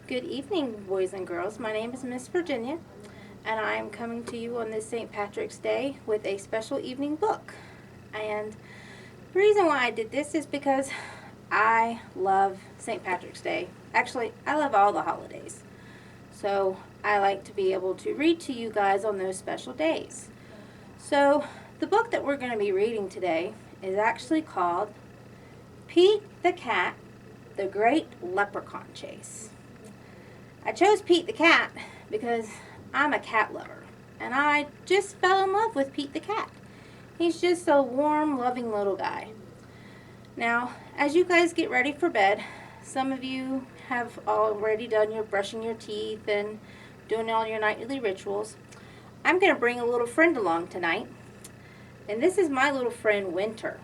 Good evening, boys and girls. My name is Miss Virginia, and I am coming to you on this St. Patrick's Day with a special evening book. And the reason why I did this is because I love St. Patrick's Day. Actually, I love all the holidays. So I like to be able to read to you guys on those special days. So the book that we're going to be reading today is actually called Pete the Cat, the Great Leprechaun Chase. I chose Pete the Cat because I'm a cat lover, and I just fell in love with Pete the Cat. He's just a warm, loving little guy. Now, as you guys get ready for bed, some of you have already done your brushing your teeth and doing all your nightly rituals. I'm going to bring a little friend along tonight, and this is my little friend Winter.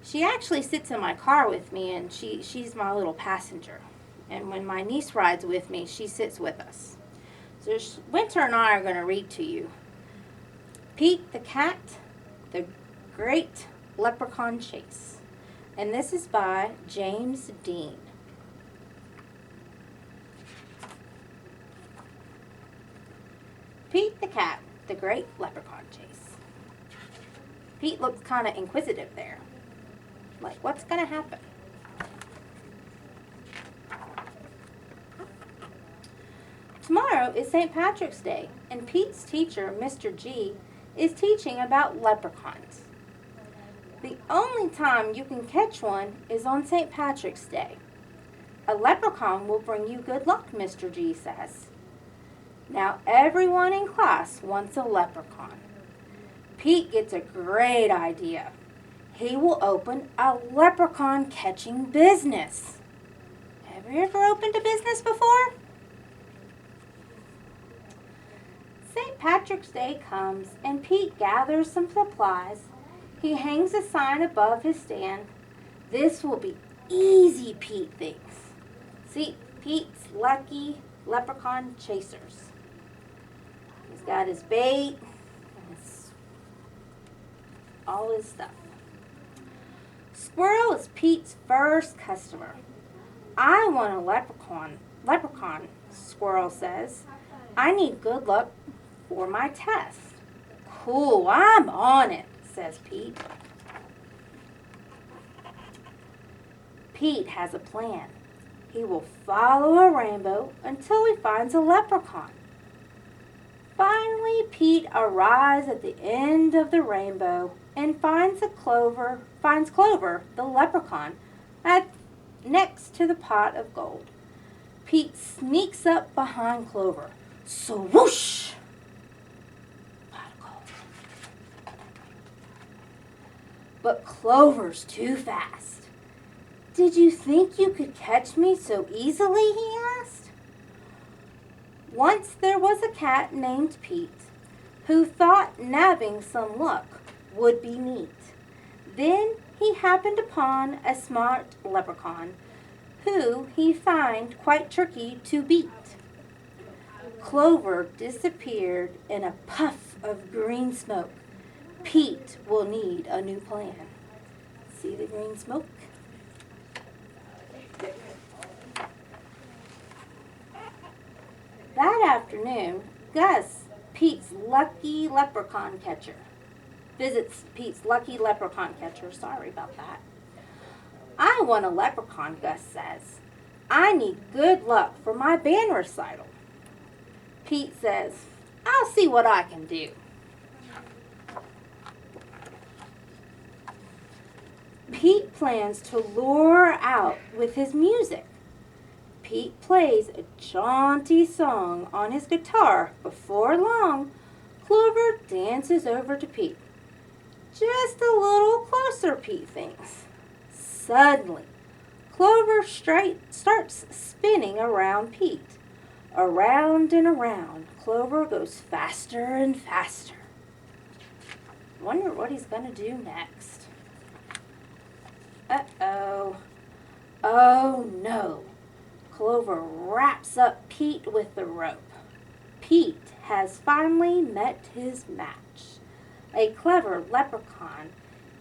She actually sits in my car with me, and she's my little passenger. And when my niece rides with me, she sits with us. So Winter and I are going to read to you Pete the Cat, the Great Leprechaun Chase. And this is by James Dean. Pete the Cat, the Great Leprechaun Chase. Pete looks kind of inquisitive there. Like, what's going to happen? Tomorrow is St. Patrick's Day, and Pete's teacher, Mr. G, is teaching about leprechauns. The only time you can catch one is on St. Patrick's Day. A leprechaun will bring you good luck, Mr. G says. Now everyone in class wants a leprechaun. Pete gets a great idea. He will open a leprechaun catching business. Have you ever opened a business before? St. Patrick's Day comes, and Pete gathers some supplies. He hangs a sign above his stand. This will be easy, Pete thinks. See, Pete's lucky leprechaun chasers. He's got his bait and all his stuff. Squirrel is Pete's first customer. I want a leprechaun, Squirrel says. I need good luck for my test. Cool, I'm on it, says Pete. Pete has a plan. He will follow a rainbow until he finds a leprechaun. Finally, Pete arrives at the end of the rainbow and finds Clover, the leprechaun, next to the pot of gold. Pete sneaks up behind Clover. Swoosh! Pot of gold. But Clover's too fast. Did you think you could catch me so easily? He asked. Once there was a cat named Pete who thought nabbing some luck would be neat. Then he happened upon a smart leprechaun who he found quite tricky to beat. Clover disappeared in a puff of green smoke. Pete will need a new plan. See the green smoke? That afternoon, Gus, Pete's lucky leprechaun catcher, visits Pete's lucky leprechaun catcher. Sorry about that. I want a leprechaun, Gus says. I need good luck for my band recital. Pete says, I'll see what I can do. Pete plans to lure out with his music. Pete plays a jaunty song on his guitar. Before long, Clover dances over to Pete. Just a little closer, Pete thinks. Suddenly, Clover starts spinning around Pete. Around and around, Clover goes faster and faster. Wonder what he's going to do next. Uh-oh. Oh, no. Clover wraps up Pete with the rope. Pete has finally met his match. A clever leprechaun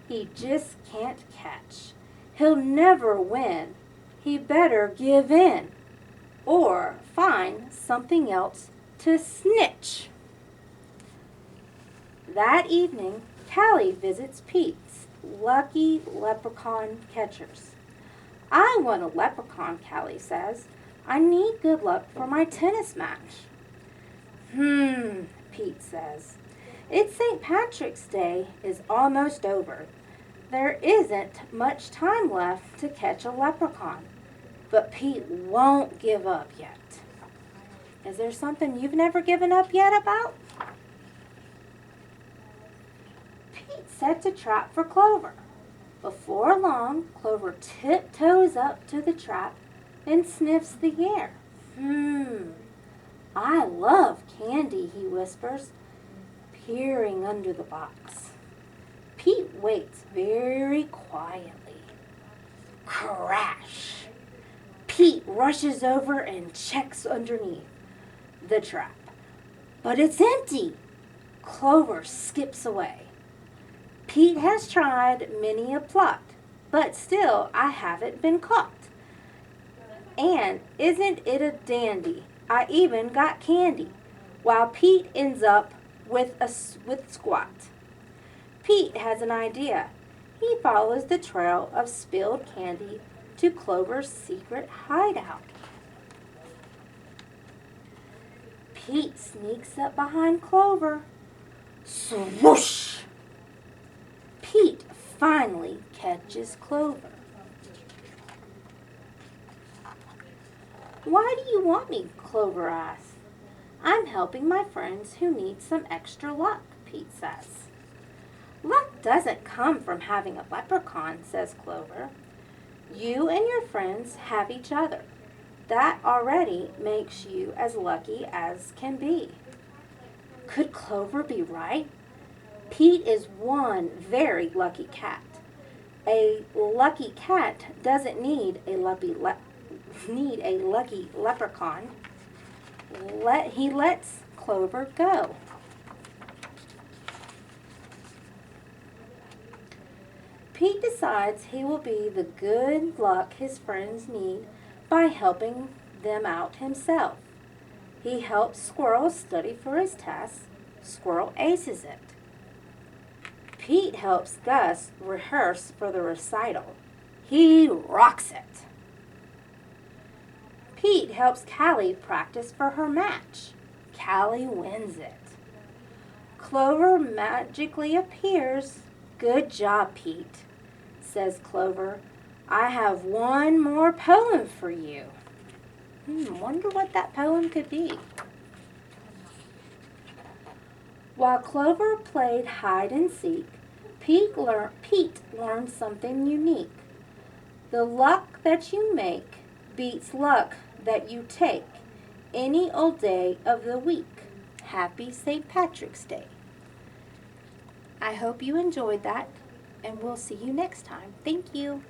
he just can't catch. He'll never win. he better give in or find something else to snitch. That evening, Callie visits Pete's lucky leprechaun catchers. I want a leprechaun, Callie says. I need good luck for my tennis match. Pete says. It's St. Patrick's Day is almost over. There isn't much time left to catch a leprechaun, but Pete won't give up yet. Is there something you've never given up yet about? Pete sets a trap for Clover. Before long, Clover tiptoes up to the trap and sniffs the air. I love candy, he whispers, peering under the box. Pete waits very quietly. Crash! Pete rushes over and checks underneath the trap. But it's empty! Clover skips away. Pete has tried many a plot, but still I haven't been caught. And isn't it a dandy? I even got candy, while Pete ends up with squat. Pete has an idea. He follows the trail of spilled candy to Clover's secret hideout. Pete sneaks up behind Clover. Swoosh! Pete finally catches Clover. Why do you want me? Clover asks. I'm helping my friends who need some extra luck, Pete says. Luck doesn't come from having a leprechaun, says Clover. You and your friends have each other. That already makes you as lucky as can be. Could Clover be right? Pete is one very lucky cat. A lucky cat doesn't need a lucky leprechaun. He lets Clover go. Pete decides he will be the good luck his friends need by helping them out himself. He helps Squirrel study for his test. Squirrel aces it. Pete helps Gus rehearse for the recital. He rocks it. Pete helps Callie practice for her match. Callie wins it. Clover magically appears. Good job, Pete, says Clover. I have one more poem for you. Wonder what that poem could be. While Clover played hide and seek, Pete learned something unique. The luck that you make beats luck that you take any old day of the week. Happy St. Patrick's Day. I hope you enjoyed that, and we'll see you next time. Thank you.